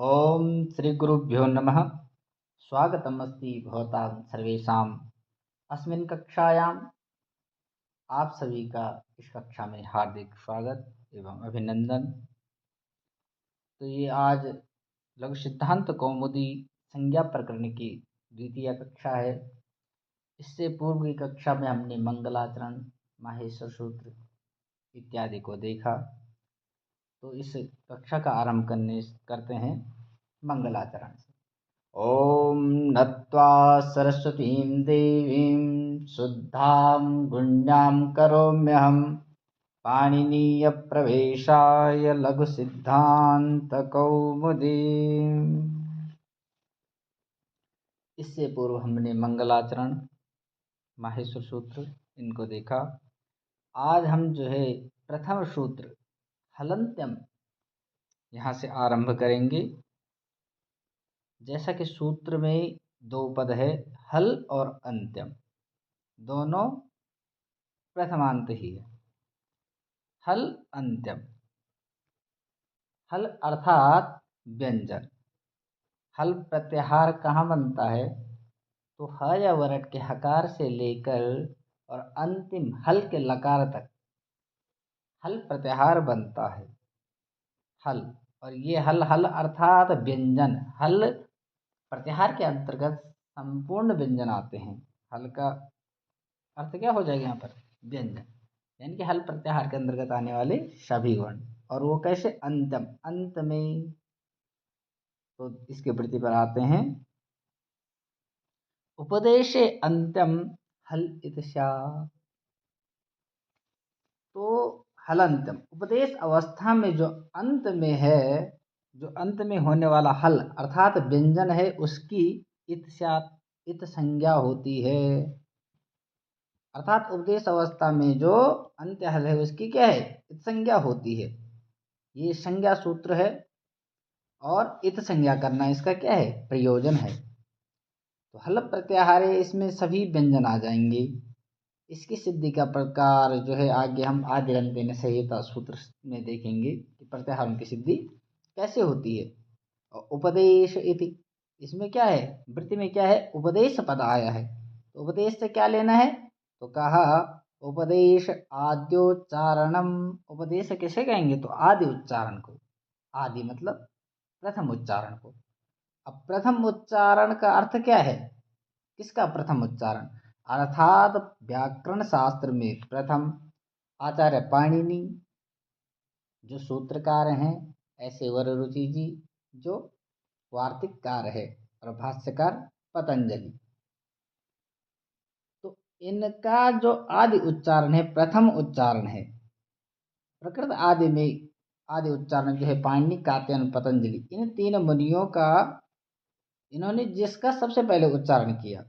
ओम श्री गुरुभ्यो नमः। स्वागतमस्ति भवतां सर्वेषाम् अस्मिन् कक्षायाम्। आप सभी का इस कक्षा में हार्दिक स्वागत एवं अभिनंदन। तो ये आज लघु सिद्धांत कौमुदी संज्ञा प्रकरण की द्वितीय कक्षा है। इससे पूर्व की कक्षा में हमने मंगलाचरण, माहेश्वर सूत्र इत्यादि को देखा। तो इस कक्षा का आरंभ करते हैं मंगलाचरण से। ॐ नत्वा सरस्वतीं देवीं शुद्धां गुण्यां करोम्यहं पाणिनीयप्रवेशाय लघुसिद्धान्तकौमुदीम्। इससे पूर्व हमने मंगलाचरण, माहेश्वर सूत्र इनको देखा। आज हम प्रथम सूत्र हलन्त्यम यहाँ से आरंभ करेंगे। जैसा कि सूत्र में दो पद है, हल और अंत्यम, दोनों प्रथमांत ही है। हल अंत्यम। हल अर्थात व्यंजन। हल प्रत्याहार कहाँ बनता है? तो ह या वरट के हकार से लेकर और अंतिम हल के लकार तक हल प्रत्याहार बनता है। हल, और ये हल अर्थात व्यंजन। हल प्रत्याहार के अंतर्गत संपूर्ण व्यंजन आते हैं। हल का अर्थ क्या हो जाएगा यहाँ पर? व्यंजन, यानी कि हल प्रत्याहार के अंतर्गत आने वाले सभी वर्ण। और वो कैसे? अंतम, अंत में। तो इसके प्रति पर आते हैं। उपदेशे अंत्यम हल इत्स्या। तो हल अंत्यम, उपदेश अवस्था में जो अंत में है, जो अंत में होने वाला हल अर्थात व्यंजन है, उसकी इत्स्या, इत संज्ञा होती है। अर्थात उपदेश अवस्था में जो अंत्य हल है उसकी क्या है? इत संज्ञा होती है। ये संज्ञा सूत्र है और इत संज्ञा करना इसका क्या है? प्रयोजन है। तो हल प्रत्याहारे, इसमें सभी व्यंजन आ जाएंगे। इसकी सिद्धि का प्रकार आगे हम आदिरंतेन संहिता सूत्र में देखेंगे कि प्रत्याहारों की सिद्धि कैसे होती है। और उपदेश इति, इसमें क्या है? वृत्ति में क्या है? उपदेश पद आया है। तो उपदेश से क्या लेना है? तो कहा उपदेश आद्योच्चारणम। उपदेश किसे कहेंगे? तो आदि उच्चारण को। आदि मतलब प्रथम उच्चारण को। अब प्रथम उच्चारण का अर्थ क्या है? किसका प्रथम उच्चारण? अर्थात व्याकरण शास्त्र में प्रथम आचार्य पाणिनि जो सूत्रकार हैं, ऐसे वररुचि जी जो वार्तिककार है, और भाष्यकार पतंजलि। तो इनका जो आदि उच्चारण है, प्रथम उच्चारण है। प्रकृत आदि में आदि उच्चारण पाणिनि, कात्यायन, पतंजलि, इन तीन मुनियों का, इन्होंने जिसका सबसे पहले उच्चारण किया,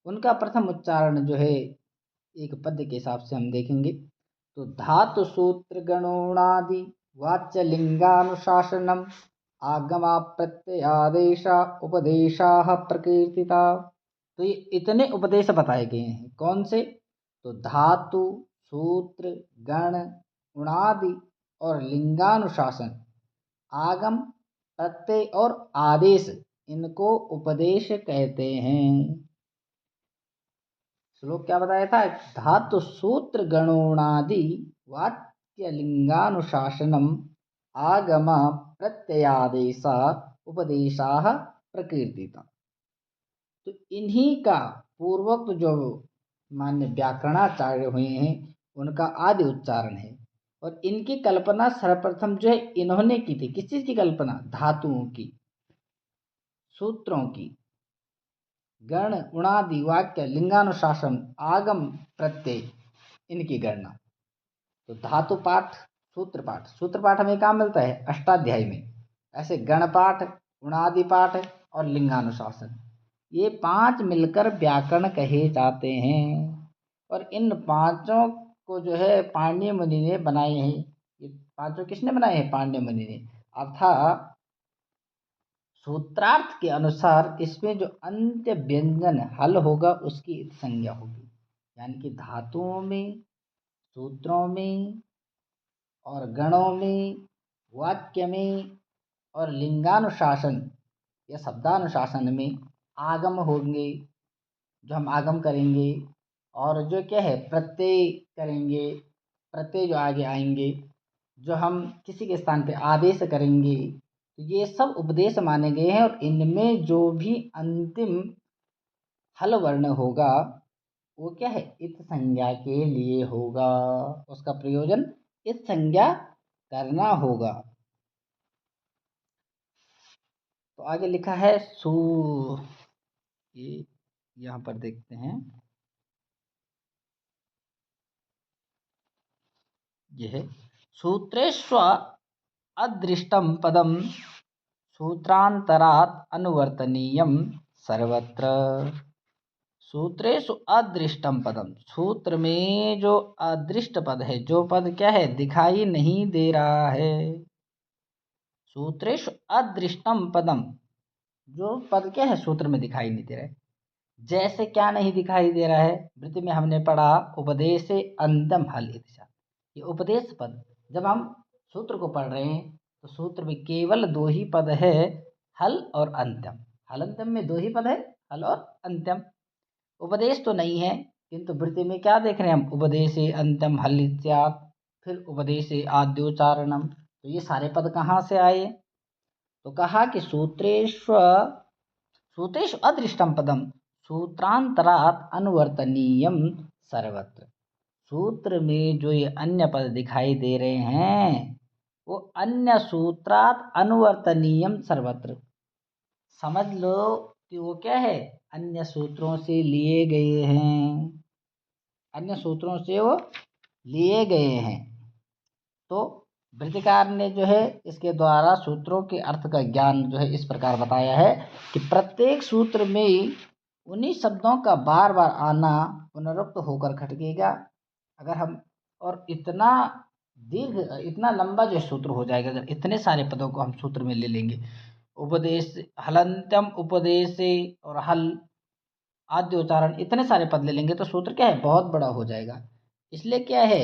उनका प्रथम उच्चारण एक पद्य के हिसाब से हम देखेंगे। तो धातु सूत्र गणोणादि वाच्य लिंगानुशासनम आगमा प्रत्ययादेशा उपदेशाः प्रकीर्तिता। तो ये इतने उपदेश बताए गए हैं। कौन से? तो धातु, सूत्र, गण, उणादि और लिंगानुशासन, आगम, प्रत्यय और आदेश, इनको उपदेश कहते हैं। श्लोक क्या बताया था? धातु सूत्र गणोणादि वाच्य लिंगानुशासनम आगम प्रत्ययादेशा उपदेशाः प्रकीर्तिता। तो इन्हीं का पूर्वोक्त जो मान्य व्याकरणाचार्य हुए हैं, उनका आदि उच्चारण है। और इनकी कल्पना सर्वप्रथम इन्होंने की थी। किस चीज की कल्पना? धातुओं की, सूत्रों की, गण, उणादि, वाक्य, लिंगानुशासन, आगम, प्रत्यय, इनकी गणना। तो धातु पाठ, सूत्र पाठ। सूत्र पाठ हमें कहाँ मिलता है? अष्टाध्यायी में। ऐसे गण पाठ, उणादि पाठ और लिंगानुशासन, ये पांच मिलकर व्याकरण कहे जाते हैं। और इन पांचों को पाणिनि मुनि ने बनाए हैं। ये पांचों किसने बनाए हैं? पाणिनि मुनि ने। अर्थात सूत्रार्थ के अनुसार इसमें जो अंत्य व्यंजन हल होगा उसकी इत संज्ञा होगी। यानी कि धातुओं में, सूत्रों में और गणों में, वाक्य में और लिंगानुशासन या शब्दानुशासन में आगम होंगे, जो हम आगम करेंगे, और जो क्या है प्रत्यय करेंगे, प्रत्यय जो आगे आएंगे, जो हम किसी के स्थान पे आदेश करेंगे, तो ये सब उपदेश माने गए हैं। और इनमें जो भी अंतिम हल वर्ण होगा वो क्या है इत संज्ञा के लिए होगा, उसका प्रयोजन इत संज्ञा करना होगा। तो आगे लिखा है ये यहाँ पर देखते हैं, ये है सूत्रेष्व अदृष्टम पदम सूत्रांतरात् अनुवर्तनीयम सर्वत्र। सूत्रेषु अदृष्टम पदम, सूत्र में जो अदृष्ट पद है, जो पद क्या है दिखाई नहीं दे रहा है। सूत्रेषु अदृष्टम पदम, जो पद क्या है सूत्र में दिखाई नहीं दे रहा है। जैसे क्या नहीं दिखाई दे रहा है, वृत्ति में हमने पढ़ा उपदेश अंतम हल इत्यादि। ये उपदेश पद, जब हम सूत्र को पढ़ रहे हैं तो सूत्र में केवल दो ही पद है, हल और अंत्यम। हल अंत्यम में दो ही पद है, हल और अंत्यम। उपदेश तो नहीं है, किंतु वृत्ति में क्या देख रहे हैं हम, उपदेश अंत्यम हल इत्यादि, फिर उपदेश आद्योच्चारणम। तो ये सारे पद कहाँ से आए, तो कहा कि सूत्रेषु अदृष्टम पदम सूत्रांतरात् अनुवर्तनीयम सर्वत्र। सूत्र में जो ये अन्य पद दिखाई दे रहे हैं वो अन्य सूत्रात् अनुवर्तनीयम सर्वत्र, समझ लो कि वो क्या है अन्य सूत्रों से लिए गए हैं, अन्य सूत्रों से वो लिए गए हैं। तो वृत्तिकार ने जो है इसके द्वारा सूत्रों के अर्थ का ज्ञान जो है इस प्रकार बताया है कि प्रत्येक सूत्र में उन्हीं शब्दों का बार बार आना पुनरुक्त होकर खटकेगा। अगर हम और इतना दीर्घ इतना लंबा जो सूत्र हो जाएगा, अगर इतने सारे पदों को हम सूत्र में ले लेंगे, उपदेश हलंत्यम उपदेश और हल आद्य उच्चारण, इतने सारे पद ले लेंगे तो सूत्र क्या है बहुत बड़ा हो जाएगा। इसलिए क्या है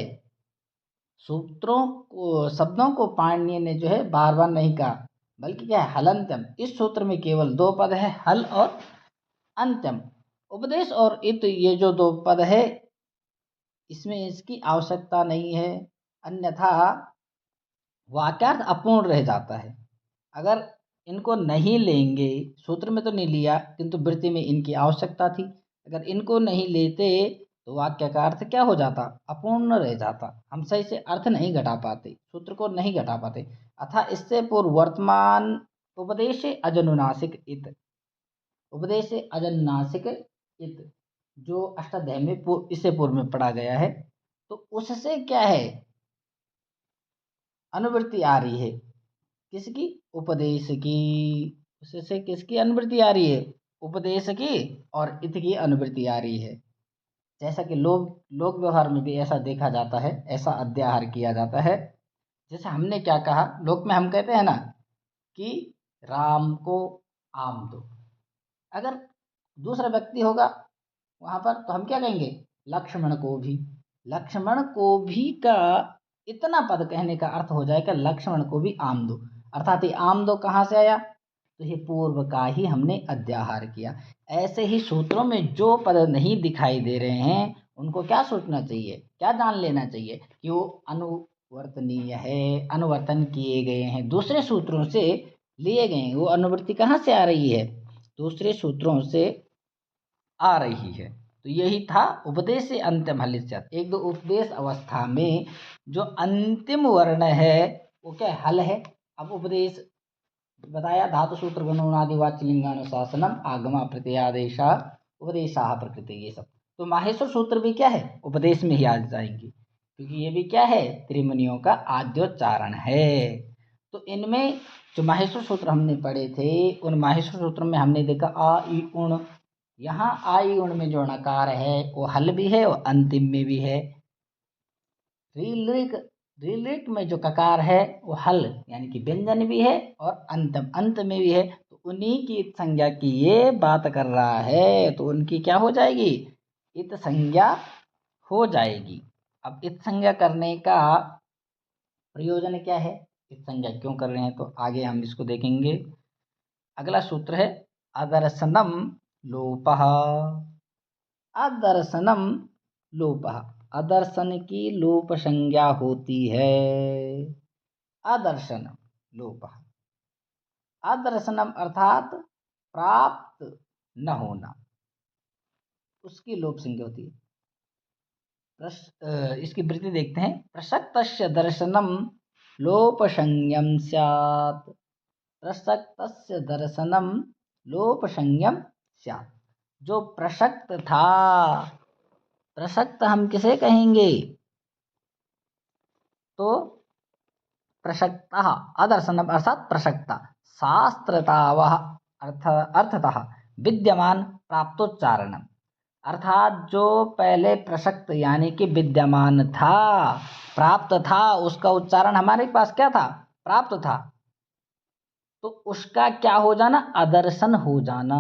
सूत्रों को शब्दों को पाणिनि ने जो है बार बार नहीं कहा, बल्कि क्या है हलंत्यम। इस सूत्र में केवल दो पद है, हल और अंत्यम। उपदेश और इत ये जो दो पद है इसमें इसकी आवश्यकता नहीं है, अन्यथा वाक्यार्थ अपूर्ण रह जाता है। अगर इनको नहीं लेंगे, सूत्र में तो नहीं लिया किंतु वृत्ति में इनकी आवश्यकता थी, अगर इनको नहीं लेते तो वाक्य का अर्थ क्या हो जाता अपूर्ण रह जाता, हम सही से अर्थ नहीं घटा पाते, सूत्र को नहीं घटा पाते। अतः इससे पूर्व वर्तमान उपदेश अजनुनासिक इत, उपदेश अजनुनासिक इत जो अष्टाध्याय में इससे पूर्व में पढ़ा गया है, तो उससे क्या है अनुवृत्ति आ रही है, किसकी उपदेश की, उससे किसकी अनुवृत्ति आ रही है उपदेश की, और इत की अनुवृत्ति आ रही है। जैसा कि लोक व्यवहार में भी ऐसा देखा जाता है, ऐसा अध्याहार किया जाता है। जैसे हमने क्या कहा, लोक में हम कहते हैं ना कि राम को आम दो, अगर दूसरा व्यक्ति होगा वहां पर तो हम क्या कहेंगे लक्ष्मण को भी, लक्ष्मण को भी का इतना पद कहने का अर्थ हो जाएगा लक्ष्मण को भी आम दो, अर्थात ये आम दो कहाँ से आया, तो ये पूर्व का ही हमने अध्याहार किया। ऐसे ही सूत्रों में जो पद नहीं दिखाई दे रहे हैं उनको क्या सोचना चाहिए, क्या जान लेना चाहिए कि वो अनुवर्तनीय है, अनुवर्तन किए गए हैं, दूसरे सूत्रों से लिए गए हैं। वो अनुवृत्ति कहाँ से आ रही है, दूसरे सूत्रों से आ रही है। तो यही था उपदेश से अंतिम हल। एक दो उपदेश अवस्था में जो अंतिम वर्ण है वो क्या हल है। अब उपदेश बताया धातु सूत्र गुणोनादि वाच्य लिंगानुशासनम आगमा प्रत्यादेशा उपदेशा प्रकृति, ये सब तो माहेश्वर सूत्र भी क्या है उपदेश में ही आ जाएंगे, क्योंकि ये भी क्या है त्रिमुनियों का आद्योच्चारण है। तो इनमें जो माहेश्वर सूत्र हमने पढ़े थे उन माहेश्वर सूत्र में हमने देखा आ ई उण, यहाँ आ ई उण में जो णकार है वो हल भी है और अंतिम में भी है। ऋलिक में जो ककार है वो हल यानी कि व्यंजन भी है और अंत में भी है, तो उन्हीं की इत संज्ञा की ये बात कर रहा है, तो उनकी क्या हो जाएगी इत संज्ञा हो जाएगी। अब इत संज्ञा करने का प्रयोजन क्या है, इत संज्ञा क्यों कर रहे हैं तो आगे हम इसको देखेंगे। अगला सूत्र है अदर्शनम लोपः। अदर्शनम लोपः, अदर्शन की लोप संज्ञा होती है। अदर्शनम लोपः, अदर्शनम अर्थात प्राप्त न होना, उसकी लोप संज्ञा होती है। इसकी वृत्ति देखते हैं। प्रसक्तस्य दर्शनम लोप संज्ञम स्यात्। प्रसक्तस्य दर्शनम लोप संज्ञम स्यात्। जो प्रसक्त था, प्रसक्त हम किसे कहेंगे तो प्रसक्तः अदर्शनम अर्थात प्रसक्ता, शास्त्रतावः अर्थतः विद्यमान प्राप्तोच्चारणम, अर्थात जो पहले प्रसक्त यानी कि विद्यमान था, प्राप्त था, उसका उच्चारण हमारे पास क्या था, प्राप्त था, तो उसका क्या हो जाना, अदर्शन हो जाना,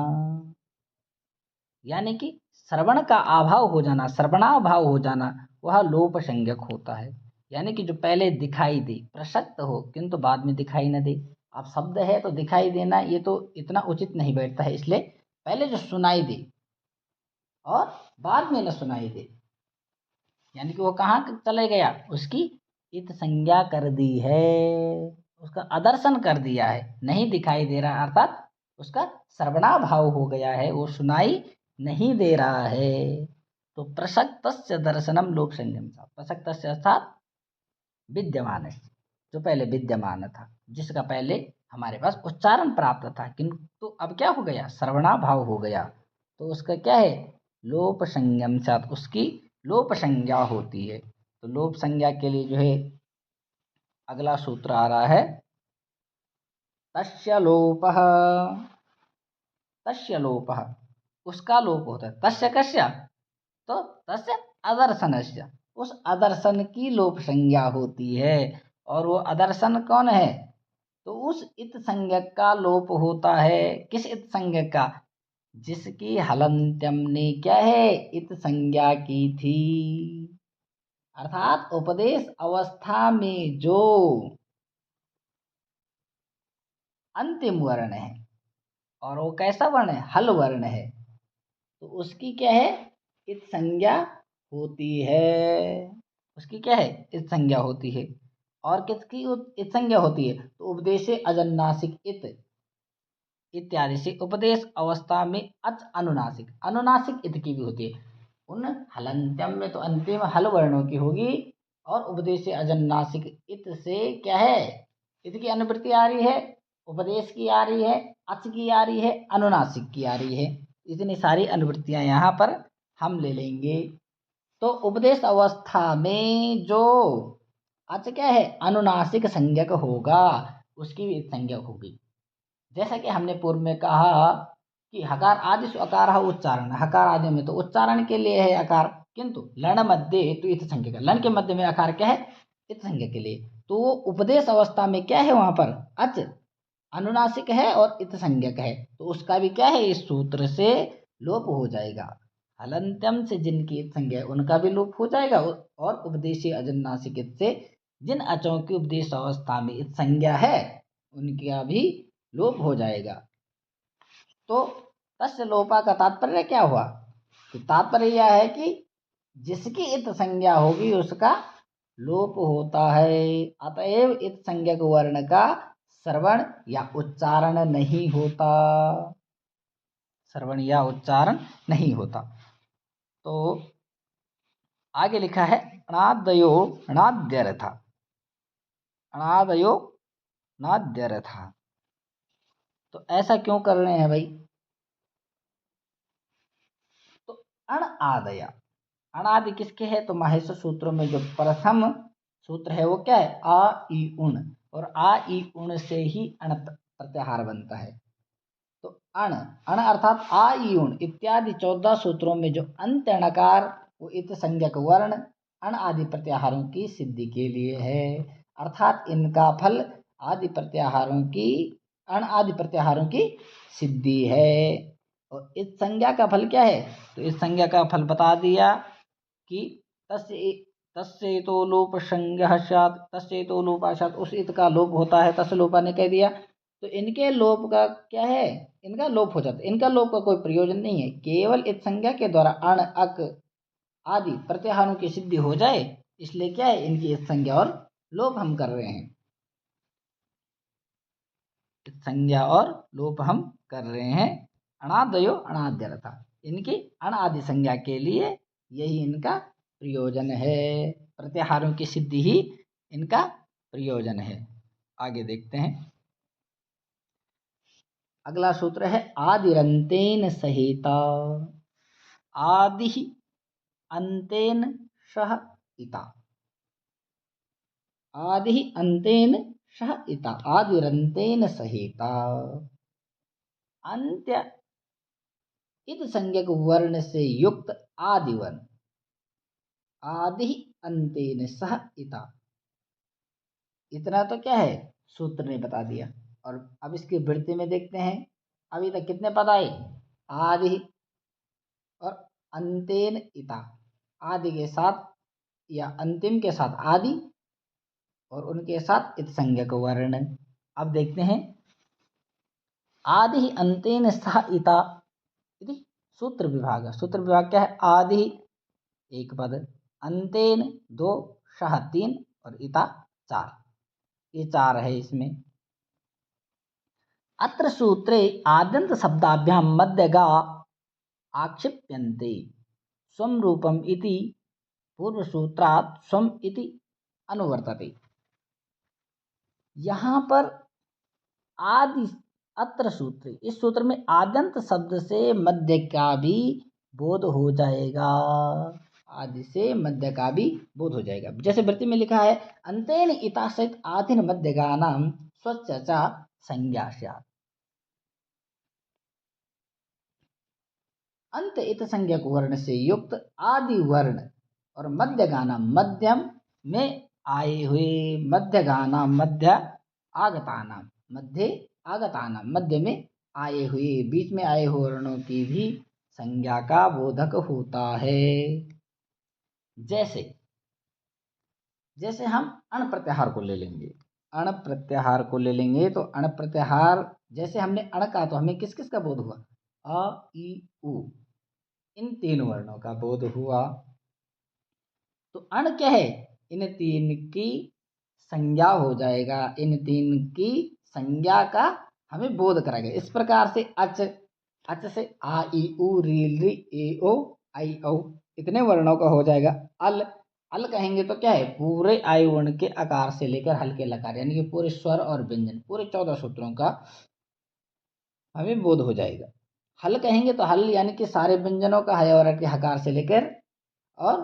यानी कि श्रवण का अभाव हो जाना, श्रवणाभाव हो जाना, वह लोप संज्ञक होता है। यानी कि जो पहले दिखाई दे, प्रसक्त हो किंतु बाद में दिखाई न दे। अब शब्द है तो दिखाई देना ये तो इतना उचित नहीं बैठता है, इसलिए पहले जो सुनाई दे और बाद में न सुनाई दे, यानी कि वो कहाँ चले गया, उसकी इत संज्ञा कर दी है, उसका अदर्शन कर दिया है, नहीं दिखाई दे रहा, अर्थात उसका श्रवणाभाव हो गया है, वो सुनाई नहीं दे रहा है। तो प्रसक्तस्य दर्शनम लोप संज्ञम था। प्रसक्तस्य अर्थात विद्यमान, जो पहले विद्यमान था, जिसका पहले हमारे पास उच्चारण प्राप्त था, किंतु अब क्या हो गया, श्रवणाभाव हो गया, तो उसका क्या है, लोप संज्ञम साथ उसकी लोप संज्ञा होती है। तो लोप संज्ञा के लिए जो है अगला सूत्र आ रहा है तस्य लोपः। तस्य लोपः, उसका लोप होता है। तस्य कस्य, तो तस्य अदर्शनस्य, उस अदर्शन की लोप संज्ञा होती है। और वो अदर्शन कौन है, तो उस इत संज्ञक का लोप होता है। किस इत संज्ञक का, जिसकी हलंत्यम ने क्या है, इत संज्ञा की थी, अर्थात उपदेश अवस्था में जो अंतिम वर्ण है, और वो कैसा वर्ण है, हल वर्ण है, तो उसकी क्या है, इत संज्ञा होती है। उसकी क्या है, इत संज्ञा होती है। और किसकी इत संज्ञा होती है, तो उपदेशे अजन्नासिक इत इत्यादि से उपदेश अवस्था में अच अनुनासिक, अनुनासिक इत की भी होती है। उन हलंत्यम में तो अंतिम हल वर्णों की होगी, और उपदेश अजन्नासिक इत से क्या है, इत की अनुवृत्ति आ रही है, उपदेश की आ रही है, अच की आ रही है, अनुनासिक की आ रही है। इतनी सारी अनुवृत्तियां यहाँ पर हम ले लेंगे। तो उपदेश अवस्था में जो अच क्या है, अनुनासिक संज्ञक होगा, उसकी भी संज्ञक होगी। जैसा कि हमने पूर्व में कहा कि हकार आदि से अकार उच्चारण, हकार आदि में तो उच्चारण के लिए है अकार, किंतु लण मध्य तो इत संज्ञक, लण के मध्य में अकार क्या है, इत संज्ञक के लिए। तो वो उपदेश अवस्था में क्या है, वहां पर अच अनुनासिक है और इत संज्ञक है, तो उसका भी क्या है, इस सूत्र से लोप हो जाएगा। हलंत्यम से जिनकी इत संज्ञा है उनका भी लोप हो जाएगा, और उपदेशी अजन्नासिक से जिन अचों की उपदेश अवस्था में इत संज्ञा है उनका भी लोप हो जाएगा। तो तस्य लोपा का तात्पर्य क्या हुआ, तो तात्पर्य यह है कि जिसकी इत संज्ञा होगी उसका लोप होता है। अतएव इत संज्ञक वर्ण का श्रवण या उच्चारण नहीं होता, श्रवण या उच्चारण नहीं होता। तो आगे लिखा है अणादयो अणाद्यर्थ, अणादयो नाद्यर्थ। तो ऐसा क्यों कर रहे हैं भाई, तो अण आदया, अणादि किसके है, तो माहेश्वर सूत्रों में जो प्रथम सूत्र है वो क्या है, आ ई उण, और आ ई उण से ही अण प्रत्याहार बनता है। तो अण, अण अर्थात आ ई उण इत्यादि 14 सूत्रों में जो अंत्य अणकार वो इत संज्ञक वर्ण अण आदि प्रत्याहारों की सिद्धि के लिए है, अर्थात इनका फल आदि प्रत्याहारों की, अण आदि प्रत्याहारों की सिद्धि है। और इस संज्ञा का फल क्या है, तो इस संज्ञा का फल बता दिया कि तस्य तस्येतो लोप संज्ञः स्यात्, तस्येतो लोपः स्यात्, उस इत का लोप होता है। तस् लोपा ने कह दिया तो इनके लोप का क्या है, इनका लोप हो जाता है। इनका लोप का कोई प्रयोजन नहीं है, केवल इत संज्ञा के द्वारा अण अक आदि प्रत्याहारों की सिद्धि हो जाए, इसलिए क्या है, इनकी इत संज्ञा और लोप हम कर रहे हैं। इत संज्ञा और लोप हम कर रहे हैं। अणादयो अणाद्यर्था, इनकी अण आदि संज्ञा के लिए यही इनका प्रयोजन है। प्रत्याहारों की सिद्धि ही इनका प्रयोजन है। आगे देखते हैं, अगला सूत्र है आदिरंतेन सहिता। आदि अंतेन सह इता, आदि अंतेन सह इता, आदिरंतेन सहिता। अंत्य इत संज्ञक वर्ण से युक्त आदि वर्ण, आदि अंतेन सह इता, इतना तो क्या है, सूत्र ने बता दिया। और अब इसकी वृत्ति में देखते हैं, अभी तक कितने पद आए, आदि और अंतेन इता, आदि के साथ या अंतिम के साथ आदि और उनके साथ इत संज्ञक वर्ण। अब देखते हैं, आदि अंतेन सह इता इति सूत्र विभाग। सूत्र विभाग क्या है, आदि एक पद, अंतेन दो, सह तीन और इता चार, ये चार है इसमें। अत्र सूत्रे आद्यंत शब्दाभ्याम मध्यगा आक्षिप्यन्ते स्वम रूपम इति पूर्व सूत्रात् स्वम इति अनुवर्तते। यहाँ पर आदि अत्र सूत्र, इस सूत्र में आद्यंत शब्द से मध्य का भी बोध हो जाएगा। आदि से मध्य का भी बोध हो जाएगा। जैसे वृत्ति में लिखा है, अंतेन इता सहित आदिन मध्यगानाम स्वचर्चा संज्ञा स्यात्। अंत इत संज्ञक वर्ण से युक्त आदि वर्ण और मध्य गाना, मध्यम में आए हुए, मध्य गाना मध्य आगताना, मध्य आगताना, मध्य में आए हुए, बीच में आए हुए वर्णों की भी संज्ञा का बोधक होता है। जैसे जैसे हम अण प्रत्याहार को ले लेंगे, अण प्रत्याहार को ले लेंगे तो अण प्रत्याहार, जैसे हमने अण का, तो हमें किस किस का बोध हुआ, अ ई उ, इन तीन वर्णों का बोध हुआ। तो अण क्या है, इन तीन की संज्ञा हो जाएगा, इन तीन की संज्ञा का हमें बोध कराएगा। इस प्रकार से अच, अच से आ ई उ री री ए ओ आई औ, इतने वर्णों का हो जाएगा। अल, अल कहेंगे तो क्या है, पूरे आयु वर्ण के आकार से लेकर हल्के लकार, यानी कि पूरे स्वर और व्यंजन, पूरे 14 सूत्रों का हमें बोध हो जाएगा। हल कहेंगे तो हल यानी कि सारे व्यंजनों का, हय और के हकार से लेकर और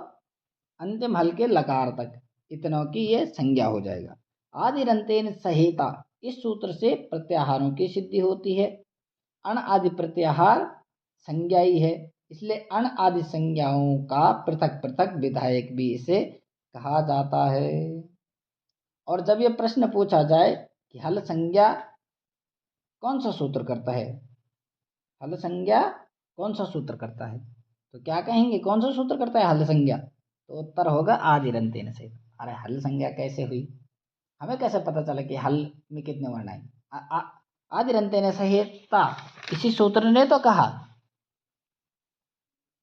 अंतिम हल के लकार तक, इतनों की ये संज्ञा हो जाएगा। आदिरंतेन सहिता, इस सूत्र से प्रत्याहारों की सिद्धि होती है। अण आदि प्रत्याहार संज्ञा ही है, इसलिए अण आदि संज्ञाओं का पृथक पृथक विधायक भी इसे कहा जाता है। और जब ये प्रश्न पूछा जाए कि हल संज्ञा कौन सा सूत्र करता है, हल संज्ञा कौन सा सूत्र करता है, तो क्या कहेंगे, कौन सा सूत्र करता है हल संज्ञा, तो उत्तर होगा आदिरंतेन से। अरे हल संज्ञा कैसे हुई, हमें कैसे पता चला कि हल में कितने वर्ण आए, आदिरंतेन सहिता, इसी सूत्र ने तो कहा।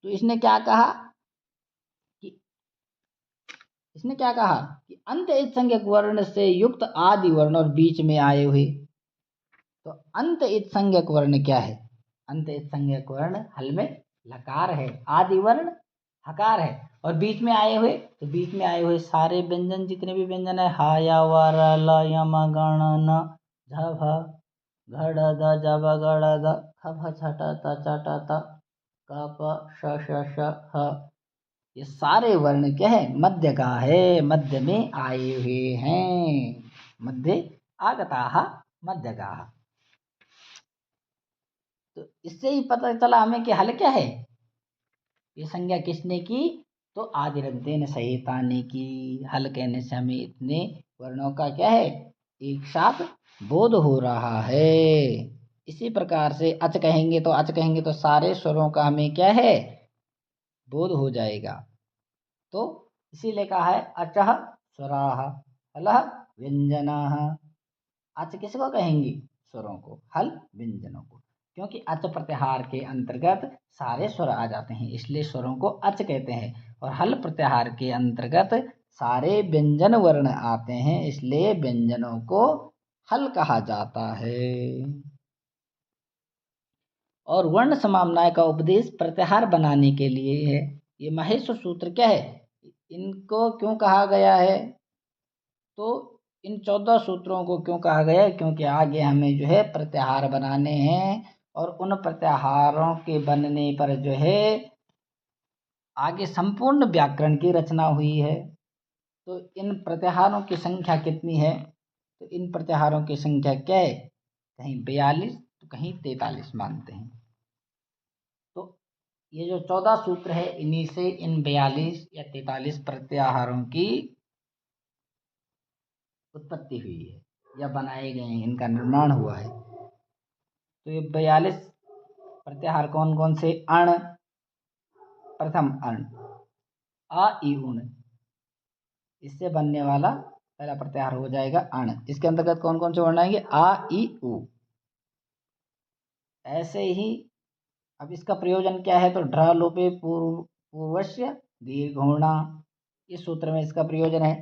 तो इसने क्या कहा कि, इसने क्या कहा कि अंत इत संज्ञक वर्ण से युक्त आदि वर्ण और बीच में आए हुए। तो अंत इत संज्ञक वर्ण क्या है, अंत इत संज्ञक वर्ण हल में लकार है, आदि वर्ण हकार है, और बीच में आए हुए, तो बीच में आए हुए सारे व्यंजन, जितने भी व्यंजन है, हा या वर ल यम गण न झ भ घड़ द जब गड़ द ख भ छट त चट त क प श श श ह, ये सारे वर्ण क्या है, मध्य का है, मध्य में आए हुए हैं, मध्य आगताः मध्यगाः। तो इससे ही पता चला हमें कि हल क्या है, ये संज्ञा किसने की, तो आदिरंतेन सहिता ने की। हल कहने से हमें इतने वर्णों का क्या है, एक साथ बोध हो रहा है। इसी प्रकार से अच कहेंगे तो, अच कहेंगे तो सारे स्वरों का हमें क्या है, बोध हो जाएगा। तो इसीलिए कहा है अचः स्वराः हलः व्यंजनाः। अच किसको कहेंगे? स्वरों को, हल व्यंजनों को, क्योंकि अच प्रत्याहार के अंतर्गत सारे स्वर आ जाते हैं, इसलिए स्वरों को अच कहते हैं। और हल प्रत्याहार के अंतर्गत सारे व्यंजन वर्ण आते हैं, इसलिए व्यंजनों को हल कहा जाता है। और वर्ण समाम्नाय का उपदेश प्रत्याहार बनाने के लिए है। ये महेश्वर सूत्र क्या है, इनको क्यों कहा गया है? तो इन 14 सूत्रों को क्यों कहा गया है? क्योंकि आगे हमें जो है प्रत्याहार बनाने हैं, और उन प्रत्याहारों के बनने पर जो है आगे संपूर्ण व्याकरण की रचना हुई है। तो इन प्रत्याहारों की संख्या कितनी है? तो इन प्रत्याहारों की संख्या क्या है? कहीं 42 तो कहीं 43 मानते हैं। तो ये जो 14 सूत्र है, इन्हीं से इन 42 या 43 प्रत्याहारों की उत्पत्ति हुई है या बनाए गए हैं, इनका निर्माण हुआ है। तो ये 42 प्रत्याहार कौन कौन से? अण, प्रथम अण, आ ई उण, इससे बनने वाला पहला प्रत्याहार हो जाएगा अण। इसके अंतर्गत कौन कौन से वर्ण आएंगे? आ ई उ। ऐसे ही अब इसका प्रयोजन क्या है? तो ढ्र लोपे पूर्वस्य दीर्घोणा, इस सूत्र में इसका प्रयोजन है।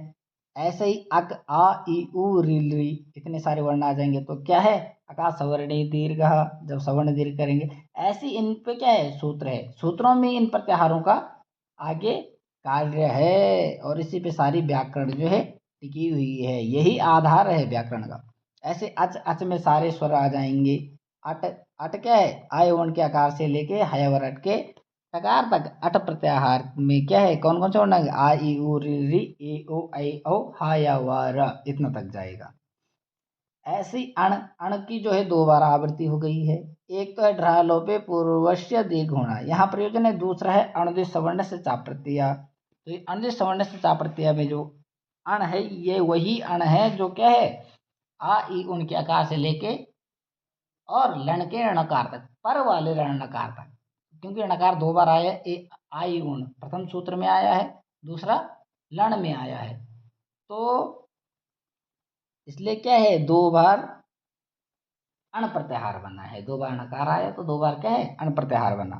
ऐसे ही अक आ ई उ री ली, इतने सारे वर्ण आ जाएंगे तो क्या है? अका सवर्णी दीर्घ, जब सवर्ण दीर्घ करेंगे। ऐसी इन पे क्या है? सूत्र है। सूत्रों में इन प्रत्याहारों का आगे कार्य है, और इसी पे सारी व्याकरण जो है टिकी हुई है, यही आधार है व्याकरण का। ऐसे अच अच में सारे स्वर आ जाएंगे। अट, अट क्या है? आय वर्ण के आकार से लेके हयवर अट के टकार तक अट प्रत्याहार में क्या है? कौन कौन से वर्ण आएंगे? आ ई उ री री ए ओ ऐ औ हा या वा र, इतना तक जाएगा। ऐसी अण, अण की जो है 2 बार आवृत्ति हो गई है। एक तो है ढ्रा लोपे पूर्वस्य दीर्घोणा, यहाँ प्रयोजन है। दूसरा है अणुदिश सवर्ण से चा प्रत्यय। तो ये अणुदिश सवर्ण से चा प्रत्यय में जो अण है, ये वही अण है जो क्या है? आ ई उन के आकार से लेके और लण के णकार तक, पर वाले रण नकार तक, क्योंकि णकार 2 बार आया है। आई उण प्रथम सूत्र में आया है, दूसरा लण में आया है, तो इसलिए क्या है? 2 बार अण प्रत्याहार बना है। 2 बार नकार आया तो 2 बार क्या है? अण प्रत्याहार बना।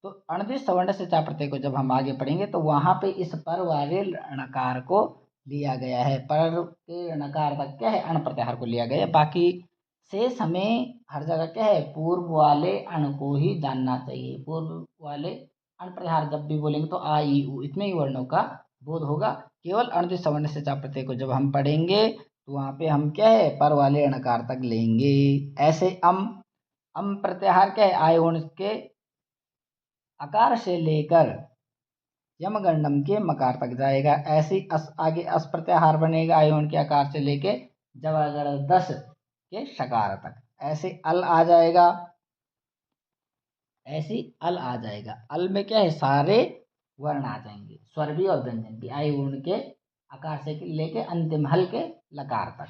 तो अणदिश सवर्ण से चा प्रत्यय को जब हम आगे पढ़ेंगे तो वहां पे इस पर वाले णकार को लिया गया है, पर के णकार तक क्या है? अण प्रत्याहार को लिया गया है। बाकी शेष हमें हर जगह क्या है? पूर्व वाले अण को ही जानना चाहिए। पूर्व वाले अण प्रत्याहार जब भी बोलेंगे तो आ ई उ, इतने ही वर्णों का बोध होगा। केवल अणदिश सवर्ण से चा प्रत्यय को जब हम पढ़ेंगे तो वहां पे हम क्या है? पर वाले णकार तक लेंगे। ऐसे अम प्रत्याहार क्या है? आय वर्ण के आकार से लेकर यमगंडम के मकार तक जाएगा। ऐसे अस आगे अस प्रत्याहार बनेगा आय वर्ण के आकार से लेके जवागड़ 10 के शकार तक। ऐसे अल आ जाएगा, ऐसी अल आ जाएगा। अल में क्या है? सारे वर्ण आ जाएंगे, स्वर भी और व्यंजन भी, आय वर्ण के आकार से लेके अंतिम हल के लकार तक।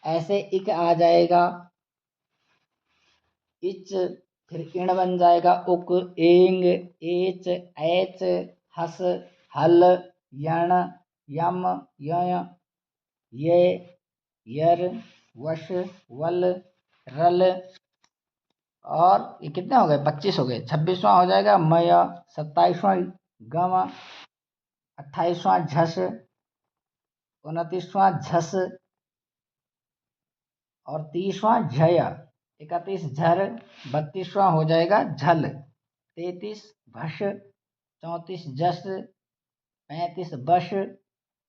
ऐसे इक आ जाएगा, इच, फिर इण बन जाएगा उक, एंग, एच, एच, हस, हल, यण, यम, यय, ये, यर, वश, वल, रल। और ये कितने हो गए? 25 हो गए। 26वां हो जाएगा मय, 27वां गम, 28वां झस, 29वां झस और 30वां झय, 31 झर, 32वां हो जाएगा झल, 33 भस, 34 जस, 35 बश,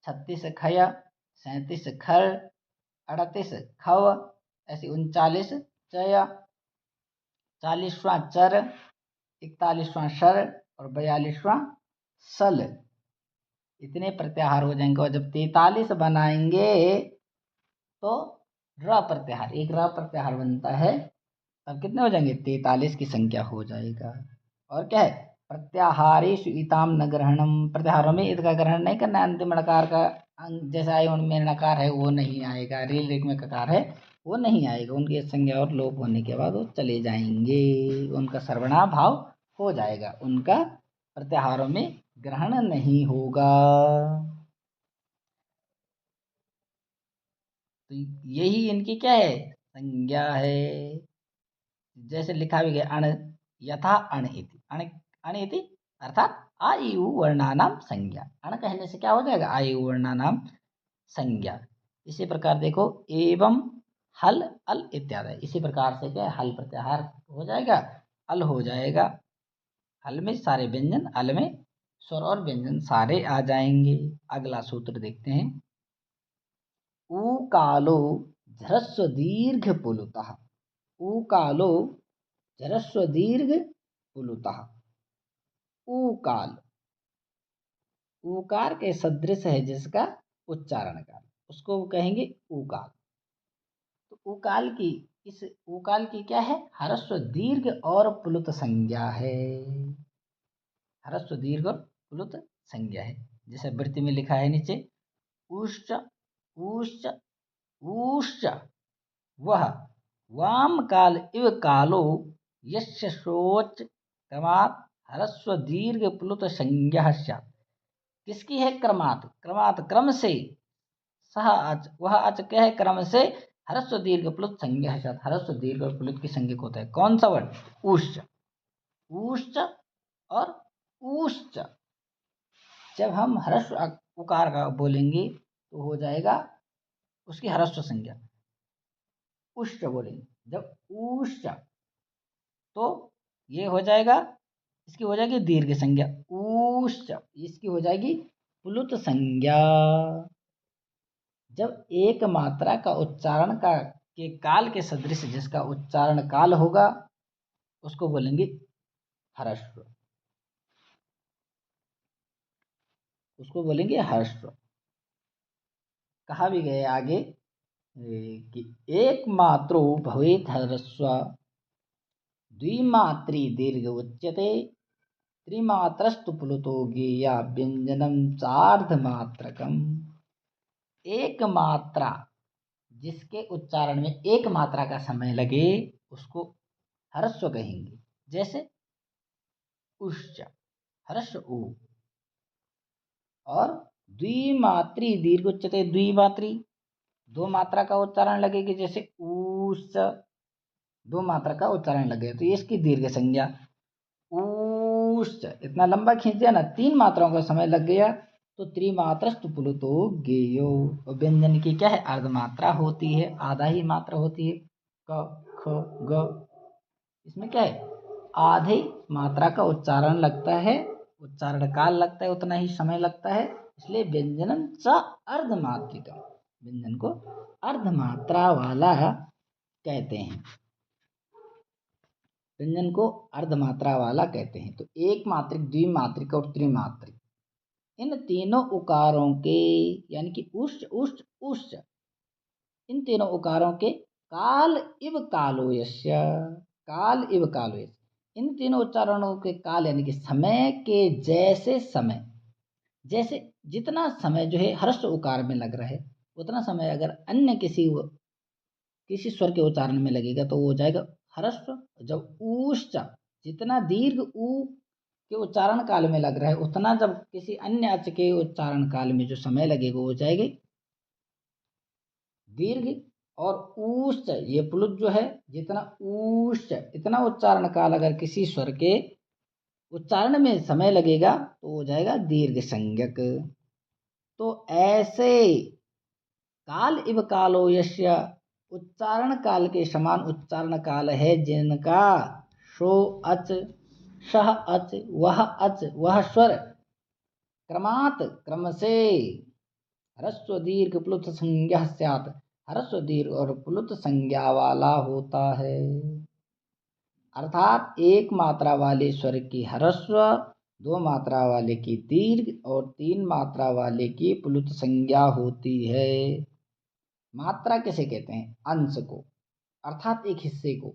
36 खय, 37 खर, 38 खव, ऐसे 39 चय, 40वां चर, 41वां शर और 42वां सल। इतने प्रत्याहार हो जाएंगे। और जब 43 बनाएंगे तो र प्रत्याहार, एक र प्रत्याहार बनता है, तब कितने हो जाएंगे? 43 की संख्या हो जाएगा। और क्या है? प्रत्याहारेषु इताम न ग्रहणम, प्रत्याहारों में इत का ग्रहण नहीं करना। अंतिम णकार का जैसे आय उनमें नकार है वो नहीं आएगा, रील रेख में ककार है वो नहीं आएगा। उनकी संज्ञा और लोप होने के बाद वो चले जाएंगे, उनका सर्वनाम भाव हो जाएगा, उनका प्रत्याहारों में ग्रहण नहीं होगा। तो यही इनकी क्या है, संज्ञा है। जैसे लिखा भी गया अण, यथा अण इति, अण इति अर्थात आयु वर्णानाम संज्ञा। अण कहने से क्या हो जाएगा, आयु वर्णानाम संज्ञा। इसी प्रकार देखो एवं हल अल इत्यादि, इसी प्रकार से क्या हल प्रत्याहार हो जाएगा, अल हो जाएगा। हल में सारे व्यंजन, अल में स्वर और व्यंजन सारे आ जाएंगे। अगला सूत्र देखते हैं। ऊकालो झ्रस्व दीर्घ पुलुतः, ऊकालो झ्रस्व दीर्घ पुलुतः। ऊकाल, ऊकार के सदृश है जिसका उच्चारण काल, उसको कहेंगे ऊकाल। तो ऊकाल की, इस ऊकाल की क्या है, ह्रस्व दीर्घ और प्लुत संज्ञा है। ह्रस्व दीर्घ और प्लुत संज्ञा है। जैसे वृत्ति में लिखा है नीचे, उश्च उश्च उश्च वह वाम काल इव कालो यस्य शोच क्रमात् ह्रस्व दीर्घ प्लुत संज्ञा स्यात्। किसकी है, क्रमात्, क्रमात् क्रम से, सह अच, वह अच क्या है, क्रम से ह्रस्व दीर्घ प्लुत संज्ञा है। ह्रस्व दीर्घ और प्लुत की संज्ञा होता है कौन सा वर्ड, उश्च, उश्च और उश्च। जब हम ह्रस्व उकार का बोलेंगे तो हो जाएगा उसकी ह्रस्व संज्ञा, उश्च बोलेंगे। जब उश्च तो ये हो जाएगा, इसकी हो जाएगी दीर्घ संज्ञा उश्च, इसकी हो जाएगी प्लुत संज्ञा। जब एक मात्रा का उच्चारण का के काल के सदृश जिसका उच्चारण काल होगा उसको बोलेंगे ह्रस्व, उसको बोलेंगे ह्रस्व। कहा भी गए आगे कि एक मात्रो भवेत् ह्रस्व द्विमात्री दीर्घ उच्यते त्रिमात्रस्तु प्लुतो गेया व्यंजनम चार्धमात्रकम। एक मात्रा जिसके उच्चारण में एक मात्रा का समय लगे उसको ह्रस्व कहेंगे। जैसे उश्च, ह्रस्व उ, और द्विमात्री दीर्घ उच्चते, द्विमात्री दो मात्रा का उच्चारण लगेगी। जैसे उश्च दो मात्रा का उच्चारण लगे तो ये इसकी दीर्घ संज्ञा उश्च। इतना लंबा खींच दिया ना, तीन मात्राओं का समय लग गया तो त्रिमात्रस्तु प्लुतो गेयो। व्यंजन की क्या है, अर्धमात्रा होती है, आधा ही मात्रा होती है, क ख ग। इसमें क्या है, आधे मात्रा का उच्चारण लगता है, उच्चारण काल लगता है, उतना ही समय लगता है। इसलिए व्यंजनम च अर्धमात्रिका, व्यंजन को अर्धमात्रा वाला कहते हैं, व्यंजन को अर्धमात्रा वाला कहते हैं। तो एक मात्रिक, द्विमात्रिक और त्रिमात्रिक, इन तीनों उकारों के यानी कि उष्ट उष्ट उष्ट, इन तीनों उकारों के काल इव कालो यस्य, काल इव कालो यस्य, इन तीनों उच्चारणों के काल यानी कि समय के जैसे समय, जैसे जितना समय जो है ह्रस्व उकार में लग रहा है उतना समय अगर अन्य किसी स्वर के उच्चारण में लगेगा तो वो हो जाएगा ह्रस्व। जब उश्च, जितना दीर्घ उ के उच्चारण काल में लग रहा है उतना जब किसी अन्य अच के उच्चारण काल में जो समय लगेगा वो हो जाएगी दीर्घ। और उश्च, ये प्लुत जो है, जितना उश्च इतना उच्चारण काल अगर किसी स्वर के उच्चारण में समय लगेगा तो हो जाएगा दीर्घ संज्ञक। तो ऐसे काल इव कालो यस्य, उच्चारण काल के समान उच्चारण काल है जिनका शो अच, सह अच, वह स्वर क्रमात् क्रम से ह्रस्व दीर्घ प्लुत संज्ञा स्यात्, ह्रस्व दीर्घ और प्लुत संज्ञा वाला होता है। अर्थात एक मात्रा वाले स्वर की ह्रस्व, दो मात्रा वाले की दीर्घ और तीन मात्रा वाले की प्लुत संज्ञा होती है। मात्रा किसे कहते हैं, अंश को, अर्थात एक हिस्से को।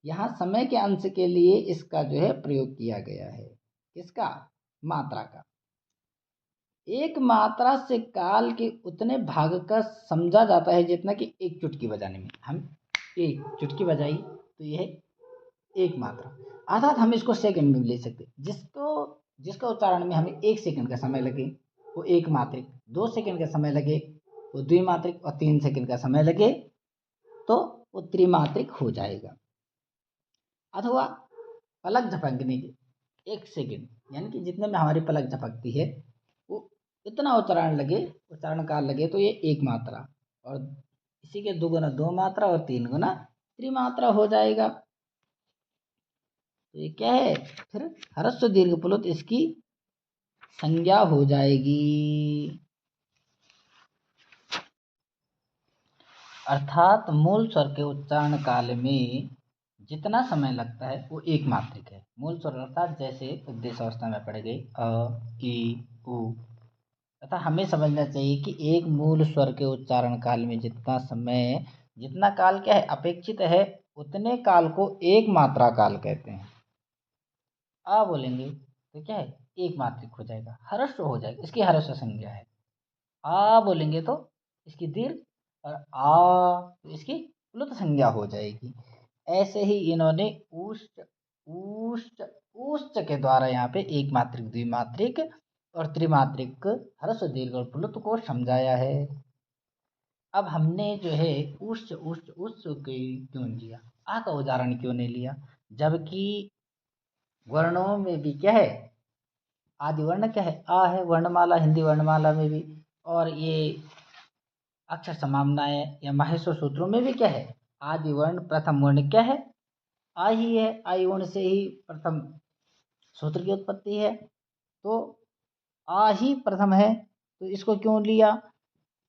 यहाँ समय के अंश के लिए इसका जो है प्रयोग किया गया है, किसका, मात्रा का। एक मात्रा से काल के उतने भाग का समझा जाता है जितना कि एक चुटकी बजाने में, हम एक चुटकी बजाई तो यह एक मात्रा, अर्थात हम इसको सेकंड में ले सकते, जिसको जिसका उच्चारण में हमें 1 सेकंड का समय लगे वो एक मात्रिक, 2 सेकंड का समय लगे वो द्विमात्रिक और 3 सेकंड का समय लगे तो वो त्रिमात्रिक हो जाएगा। अथवा पलक झपकने के 1 सेकंड यानी कि जितने में हमारी पलक झपकती है वो इतना उच्चारण काल लगे तो ये एक मात्रा, और इसी के 2 गुना 2 मात्रा और 3 गुना त्रिमात्रा हो जाएगा। तो ये क्या है, फिर ह्रस्व दीर्घ प्लुत इसकी संज्ञा हो जाएगी। अर्थात मूल स्वर के उच्चारण काल में जितना समय लगता है वो एक मात्रिक है। मूल स्वर अर्थात जैसे उपदेश अवस्था में पढ़ गई अ, ई, उ, तथा हमें समझना चाहिए कि एक मूल स्वर के उच्चारण काल में जितना काल क्या है अपेक्षित है, उतने काल को एक मात्रा काल कहते हैं। आ बोलेंगे तो क्या है एक मात्रिक हो जाएगा, ह्रस्व हो जाएगा, इसकी ह्रस्व संज्ञा है। आ बोलेंगे तो इसकी दीर्घ, और आ तो इसकी प्लुत संज्ञा हो जाएगी। ऐसे ही इन्होंने उष्ट उष्ट उष्ट के द्वारा यहाँ पे एक मात्रिक, द्विमात्रिक और त्रिमात्रिक ह्रस्व दीर्घ और प्लुत को समझाया है। अब हमने जो है उष्ट उष्ट उष्ट क्यों लिया, आ का उदाहरण क्यों नहीं लिया, जबकि वर्णों में भी क्या है आदि वर्ण क्या है आ है, वर्णमाला हिंदी वर्णमाला में भी, और ये अक्षर समाम्नाएं या माहेश्वर सूत्रों में भी क्या है आदि वर्ण प्रथम वर्ण क्या है आ ही है। आई वर्ण से ही प्रथम सूत्र की उत्पत्ति है, तो आ ही प्रथम है। तो इसको क्यों लिया,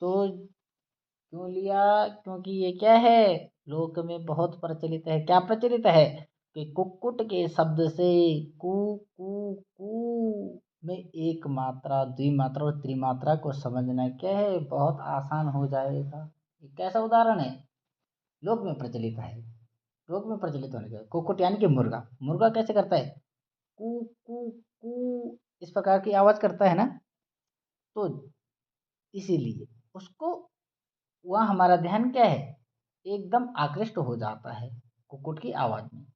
तो क्यों लिया, क्योंकि ये क्या है लोक में बहुत प्रचलित है। क्या प्रचलित है कि कुक्कुट के शब्द से कु कु कु में एक मात्रा, द्विमात्रा और त्रिमात्रा को समझना क्या है बहुत आसान हो जाएगा। ये कैसा उदाहरण है, लोक में प्रचलित है। लोक में प्रचलित होने का कुक्कुट यानी कि मुर्गा, मुर्गा कैसे करता है कु कु कु इस प्रकार की आवाज करता है ना, तो इसीलिए उसको वह हमारा ध्यान क्या है एकदम आकृष्ट हो जाता है कुक्कुट की आवाज में,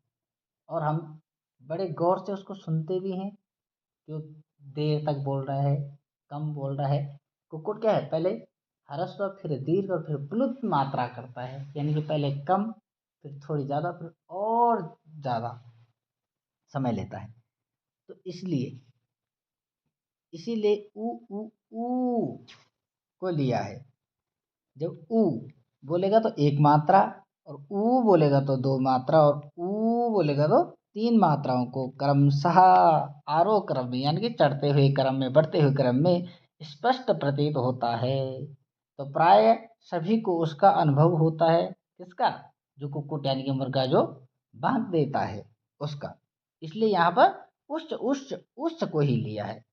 और हम बड़े गौर से उसको सुनते भी हैं कि देर तक बोल रहा है कम बोल रहा है। कुक्कुट क्या है पहले ह्रस्व फिर दीर्घ और फिर प्लुत मात्रा करता है, यानी कि पहले कम फिर थोड़ी ज़्यादा फिर और ज़्यादा समय लेता है। तो इसीलिए ऊ को लिया है। जब ऊ बोलेगा तो एक मात्रा, और ऊ बोलेगा तो दो मात्रा, और ऊ बोलेगा तो तीन मात्राओं को क्रमशः आरोह क्रम में यानी कि चढ़ते हुए क्रम में बढ़ते हुए क्रम में स्पष्ट प्रतीत होता है। तो प्राय सभी को उसका अनुभव होता है, किसका, जो कुक्कुट यानी कि मुर्गा जो बांध देता है उसका। इसलिए यहाँ पर उच्च उच्च उच्च को ही लिया है,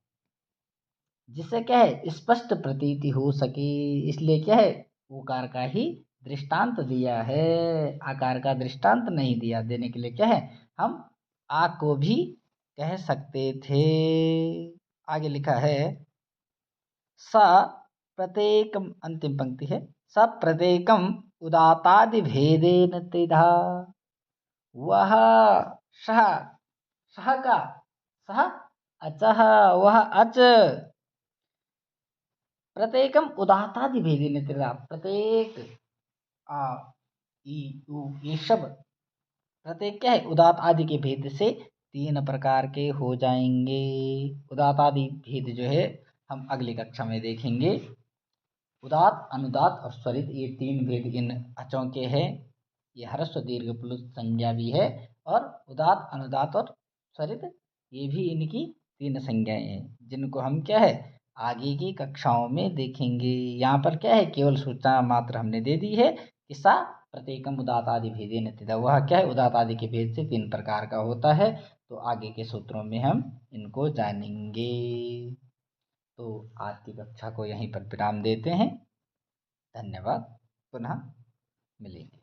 जिससे क्या है स्पष्ट प्रतीति हो सके। इसलिए क्या है उकार का ही दृष्टांत दिया है, आकार का दृष्टांत नहीं दिया। देने के लिए क्या है हम आ को भी कह सकते थे। आगे लिखा है स प्रत्येकम, अंतिम पंक्ति है स प्रत्येकम उदातादि भेदेन त्रिधा। वह सह, सह का सह अचह, वह अच प्रत्येकम उदातादि भेदेन त्रिधा, प्रत्येक आ ई उ ये सब प्रत्येक क्या है उदात आदि के भेद से तीन प्रकार के हो जाएंगे। उदात आदि भेद जो है हम अगली कक्षा में देखेंगे। उदात, अनुदात और स्वरित ये तीन भेद इन अचों के हैं। ये ह्रस्व दीर्घ प्लुत संज्ञा भी है, और उदात, अनुदात और स्वरित ये भी इनकी तीन संज्ञाएं हैं, जिनको हम क्या है आगे की कक्षाओं में देखेंगे। यहाँ पर क्या है केवल सूचना मात्र हमने दे दी है कि सा प्रत्येकम उदात आदि भेदेन त्रिधा, वह क्या है उदात आदि के भेद से तीन प्रकार का होता है। तो आगे के सूत्रों में हम इनको जानेंगे। तो आज की कक्षा को यहीं पर विराम देते हैं। धन्यवाद, पुनः मिलेंगे।